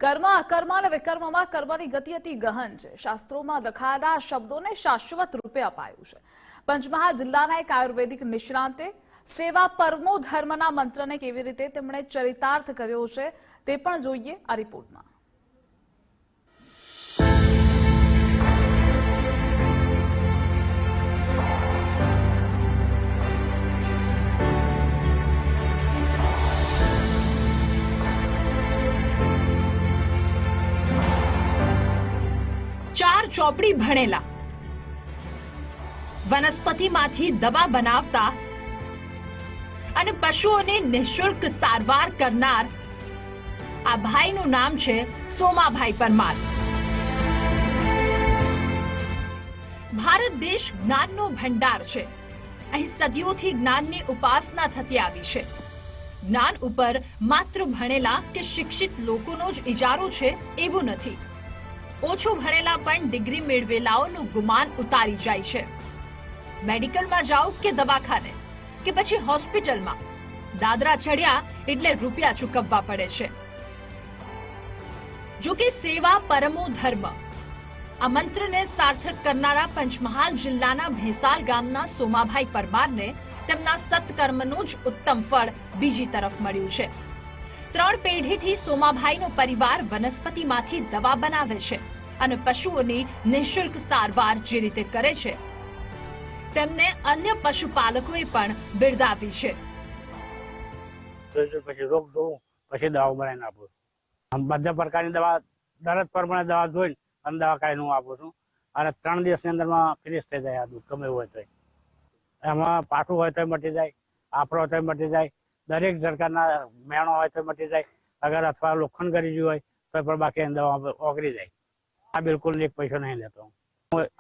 કર્મ અકર્મ અને વિકર્મમાં કર્મની ગતિ અતિ ગહન છે. શાસ્ત્રોમાં લખાયેલા શબ્દોને શાશ્વત રૂપે અપાયું છે. પંચમહાલ જિલ્લાના એક આયુર્વેદિક નિષ્ણાંતે સેવા પરમો ધર્મના મંત્રને કેવી રીતે તેમણે ચરિતાર્થ કર્યો છે તે પણ જોઈએ આ રિપોર્ટમાં. ચાર ચોપડી ભણેલા, વનસ્પતિમાંથી દવા બનાવતા અને પશુઓને નિઃશુલ્ક સારવાર કરનાર આ ભાઈનું નામ છે સોમાભાઈ પરમાર. ભારત દેશ જ્ઞાનનો ભંડાર છે. અહીં સદીઓથી જ્ઞાનની ઉપાસના થતી આવી છે. જ્ઞાન ઉપર માત્ર ભણેલા કે શિક્ષિત લોકોનો જ ઇજારો છે એવું નથી. ઓછું ભણેલા પણ ડિગ્રી મેળવેલાઓનું ગુમાન ઉતારી જાય છે. મેડિકલમાં જાઓ કે દવાખાને કે પછી હોસ્પિટલમાં, દાદરા ચડ્યા એટલે રૂપિયા ચૂકવવા પડે છે. જો કે સેવા પરમો ધર્મ આ મંત્રને સાર્થક કરનારા પંચમહાલ જિલ્લાના ભેસાર ગામના સોમાભાઈ પરમારને તેમના સત્કર્મનું જ ઉત્તમ ફળ બીજી તરફ મળ્યું છે. 3 પેઢીથી સોમાભાઈનો પરિવાર વનસ્પતિમાંથી દવા બનાવે છે અને પશુઓની નિઃશુલ્ક સારવાર જે રીતે કરે છે તેમને અન્ય પશુપાલકોએ પણ બિરદાવી છે. પછી રોગ જોઉં પછી દવાઓ બનાવીને આપું છું. બધા પ્રકારની દવા દરજ પ્રમાણે દવા જોઈને અને દવા કાઢીને હું આપું છું અને 3 દિવસની અંદરમાં ફિનિશ થઈ જાય. આ દૂધ ગમે એવું હોય તો એમાં પાઠું હોય તો મટી જાય, આફરો હોય તો મટી જાય, દરેક પ્રકારના મેણો હોય તો મટી જાય. અગર અથવા લોખંડ કરી ગયું હોય તો પણ બાકી દવા ઓગળી જાય. આ બિલકુલ એક પૈસો નહીં લેતો.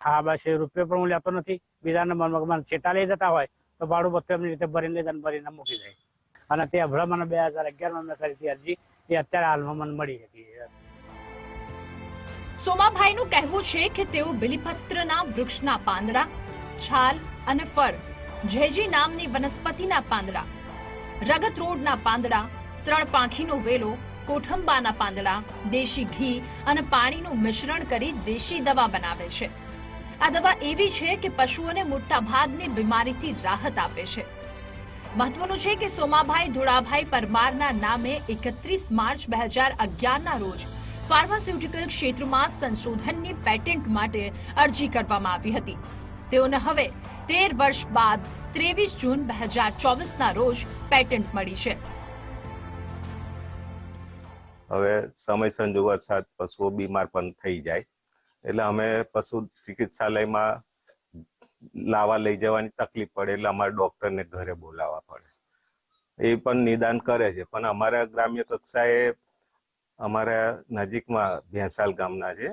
હા બસ રૂપિયા પણ હું લેતો નથી. બીજા નંબરમાં છેટા લઈ જતા હોય તો ભાડું બધું એમની રીતે ભરીને મૂકી જાય. અને તે હમણાં મને 2011માં મેં કરી હતી અરજી, એ અત્યારે હાલમાં મને મળી હતી. સોમાભાઈનું કહેવું છે કે તેઓ બિલીપત્રના વૃક્ષના પાંદડા, છાલ અને ફળ, ઝેજી નામની વનસ્પતિના પાંદડા, રગત રોડના પાંદડા, 3 પાંખીનો વેલો, કોઠંબાના પાંદડા, દેશી ઘી અને પાણીનું મિશ્રણ કરી દેશી દવા બનાવે છે. આ દવા એવી છે કે પશુઓને મોટા ભાગની બીમારીથી રાહત આપે છે. મહત્વનું છે કે સોમાભાઈ ધોળાભાઈ પરમારના નામે 31 માર્ચ 2011ના રોજ ફાર્માસ્યુટિકલ ક્ષેત્રમાં સંશોધનની પેટન્ટ માટે અરજી કરવામાં આવી હતી. તેઓને હવે 13 વર્ષ બાદ 23 જૂન 2024ના રોજ પેટન્ટ મળી છે. હવે સમય સંજોગો સાથ પશુઓ બીમાર પણ થઈ જાય એટલે અમે પશુ ચિકિત્સાલયમાં લાવવા લઈ જવાની તકલીફ પડે એટલે અમારે ડોક્ટરને ઘરે બોલાવવા પડે. એ પણ નિદાન કરે છે. પણ અમારા ગ્રામ્ય કક્ષાએ અમારા નજીકમાં ભેંસાલ ગામના છે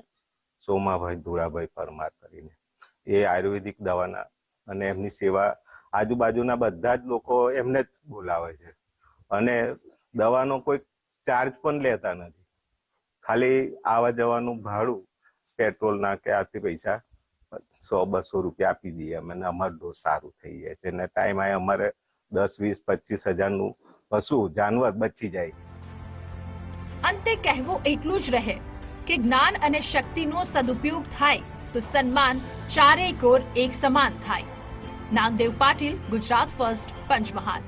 સોમાભાઈ ધોળાભાઈ પરમાર કરીને, એ આયુર્વેદિક દવાના અને એમની સેવા આજુબાજુના બધા જ લોકો એમને જ બોલાવે છે અને દવાનો કોઈ ચાર્જ પણ લેતા નથી. ખાલી આવવા જવાનું ભાડું પેટ્રોલના કે આથી પૈસા 100-200 રૂપિયા આપી દઈએ અમે, અમારું ડોઝ સારું થઈ જાય છે અને ટાઈમ આવે અમારે 10-20-25 હજારનું પશુ જાનવર બચી જાય. અંતે કહેવું એટલું જ રહે કે જ્ઞાન અને શક્તિનો સદુપયોગ થાય તો સન્માન ચારેય કોર એક સમાન થાય. નામદેવ પાટીલ, ગુજરાત ફર્સ્ટ, પંચમહાલ.